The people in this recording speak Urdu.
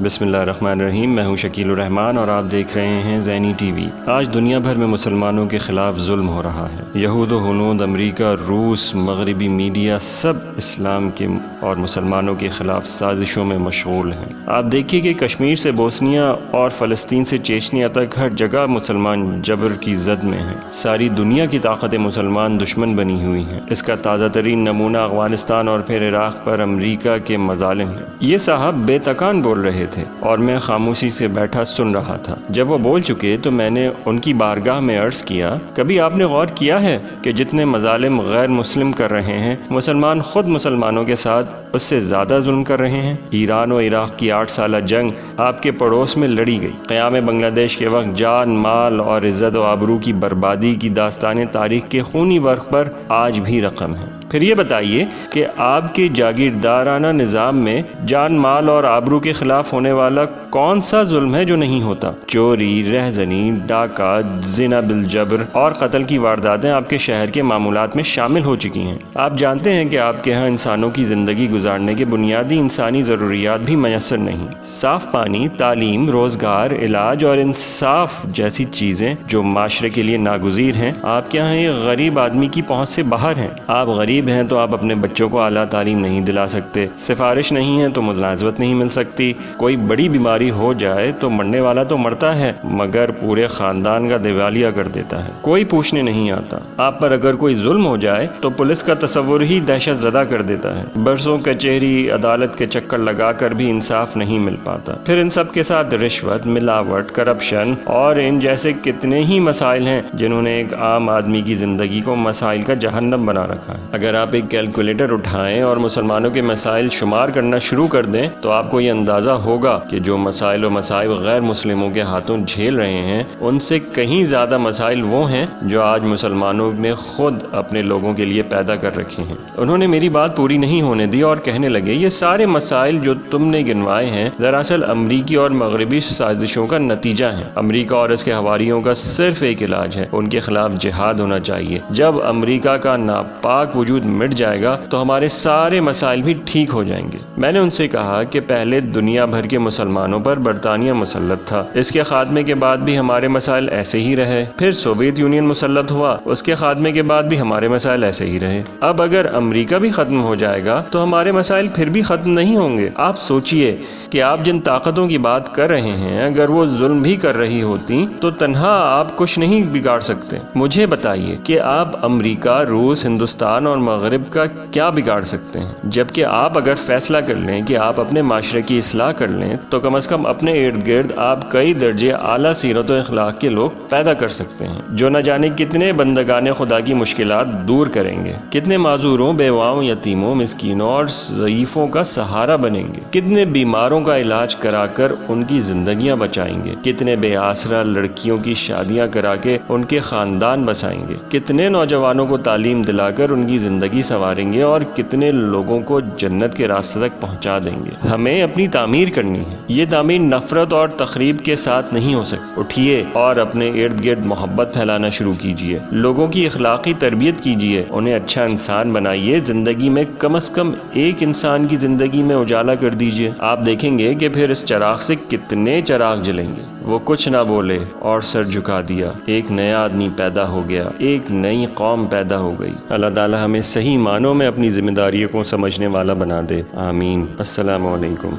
بسم اللہ الرحمن الرحیم۔ میں ہوں شکیل الرحمان اور آپ دیکھ رہے ہیں زینی ٹی وی۔ آج دنیا بھر میں مسلمانوں کے خلاف ظلم ہو رہا ہے۔ یہود و ہنود، امریکہ، روس، مغربی میڈیا سب اسلام کے اور مسلمانوں کے خلاف سازشوں میں مشغول ہیں۔ آپ دیکھیے کہ کشمیر سے بوسنیا اور فلسطین سے چیچنیا تک ہر جگہ مسلمان جبر کی زد میں ہیں۔ ساری دنیا کی طاقتیں مسلمان دشمن بنی ہوئی ہیں۔ اس کا تازہ ترین نمونہ افغانستان اور پھر عراق پر امریکہ کے مظالم ہیں۔ یہ صاحب بے تکان بول رہے تھے اور میں خاموشی سے بیٹھا سن رہا تھا۔ جب وہ بول چکے تو میں نے ان کی بارگاہ میں عرض کیا، کبھی آپ نے غور کیا ہے کہ جتنے مظالم غیر مسلم کر رہے ہیں، مسلمان خود مسلمانوں کے ساتھ اس سے زیادہ ظلم کر رہے ہیں؟ ایران و عراق کی 8 سالہ جنگ آپ کے پڑوس میں لڑی گئی۔ قیام بنگلہ دیش کے وقت جان، مال اور عزت و آبرو کی بربادی کی داستانیں تاریخ کے خونی ورق پر آج بھی رقم ہیں۔ پھر یہ بتائیے کہ آپ کے جاگیردارانہ نظام میں جان، مال اور آبرو کے خلاف ہونے والا کون سا ظلم ہے جو نہیں ہوتا؟ چوری، رہزنی، ڈاکہ، زنا بالجبر اور قتل کی وارداتیں آپ کے شہر کے معمولات میں شامل ہو چکی ہیں۔ آپ جانتے ہیں کہ آپ کے ہاں انسانوں کی زندگی گزارنے کے بنیادی انسانی ضروریات بھی میسر نہیں۔ صاف پانی، تعلیم، روزگار، علاج اور انصاف جیسی چیزیں جو معاشرے کے لیے ناگزیر ہیں، آپ کے ہاں ایک غریب آدمی کی پہنچ سے باہر ہیں۔ آپ غریب ہیں تو آپ اپنے بچوں کو اعلیٰ تعلیم نہیں دلا سکتے، سفارش نہیں ہے تو ملازمت نہیں مل سکتی، کوئی بڑی بیماری ہو جائے تو مرنے والا تو مرتا ہے مگر پورے خاندان کا دیوالیہ کر دیتا ہے، کوئی پوچھنے نہیں آتا۔ آپ پر اگر کوئی ظلم ہو جائے تو پولیس کا تصور ہی دہشت زدہ کر دیتا ہے، برسوں کچہری عدالت کے چکر لگا کر بھی انصاف نہیں مل پاتا۔ پھر ان سب کے ساتھ رشوت، ملاوٹ، کرپشن اور ان جیسے کتنے ہی مسائل ہیں جنہوں نے ایک عام آدمی کی زندگی کو مسائل کا جہنم بنا رکھا ہے۔ اگر آپ ایک کیلکولیٹر اٹھائیں اور مسلمانوں کے مسائل شمار کرنا شروع کر دیں تو آپ کو یہ اندازہ ہوگا کہ جو مسائل و مصائب غیر مسلموں کے ہاتھوں جھیل رہے ہیں، ان سے کہیں زیادہ مسائل وہ ہیں جو آج مسلمانوں نے خود اپنے لوگوں کے لیے پیدا کر رکھے ہیں۔ انہوں نے میری بات پوری نہیں ہونے دی اور کہنے لگے، یہ سارے مسائل جو تم نے گنوائے ہیں دراصل امریکی اور مغربی سازشوں کا نتیجہ ہیں۔ امریکہ اور اس کے حواریوں کا صرف ایک علاج ہے، ان کے خلاف جہاد ہونا چاہیے۔ جب امریکہ کا ناپاک وجود مٹ جائے گا تو ہمارے سارے مسائل بھی ٹھیک ہو جائیں گے۔ میں نے ان سے کہا کہ پہلے دنیا بھر کے مسلمانوں پر برطانیہ مسلط تھا، اس کے خاتمے کے بعد بھی ہمارے مسائل ایسے ہی رہے۔ پھر سوویت یونین مسلط ہوا، اس کے خاتمے کے بعد بھی ہمارے مسائل ایسے ہی رہے۔ اب اگر امریکہ بھی ختم ہو جائے گا تو ہمارے مسائل پھر بھی ختم نہیں ہوں گے۔ آپ سوچئے کہ آپ جن طاقتوں کی بات کر رہے ہیں اگر وہ ظلم بھی کر رہی ہوتی تو تنہا آپ کچھ نہیں بگاڑ سکتے۔ مجھے بتائیے کہ آپ امریکہ، روس، ہندوستان اور مغرب کا کیا بگاڑ سکتے ہیں؟ جبکہ آپ اگر فیصلہ کر لیں کہ آپ اپنے معاشرے کی اصلاح کر لیں تو کم از کم اپنے ارد گرد آپ کئی درجے اعلیٰ سیرت و اخلاق کے لوگ پیدا کر سکتے ہیں جو نہ جانے کتنے بندگان خدا کی مشکلات دور کریں گے، کتنے معذوروں، بیواؤں، یتیموں، مسکینوں اور ضعیفوں کا سہارا بنیں گے، کتنے بیماروں کا علاج کرا کر ان کی زندگیاں بچائیں گے، کتنے بے آسرا لڑکیوں کی شادیاں کرا کے ان کے خاندان بسائیں گے، کتنے نوجوانوں کو تعلیم دلا کر ان کی زندگی سنواریں گے اور کتنے لوگوں کو جنت کے راستے تک پہنچا دیں گے۔ ہمیں اپنی تعمیر کرنی ہے۔ یہ تعمیر نفرت اور تخریب کے ساتھ نہیں ہو سکتی۔ اٹھیے اور اپنے ارد گرد محبت پھیلانا شروع کیجیے، لوگوں کی اخلاقی تربیت کیجیے، انہیں اچھا انسان بنائیے، زندگی میں کم از کم ایک انسان کی زندگی میں اجالا کر دیجیے۔ آپ دیکھیں گے کہ پھر اس چراغ سے کتنے چراغ جلیں گے۔ وہ کچھ نہ بولے اور سر جھکا دیا، ایک نیا آدمی پیدا ہو گیا، ایک نئی قوم پیدا ہو گئی۔ اللہ تعالی ہمیں صحیح معنوں میں اپنی ذمہ داریوں کو سمجھنے والا بنا دے، آمین۔ السلام علیکم۔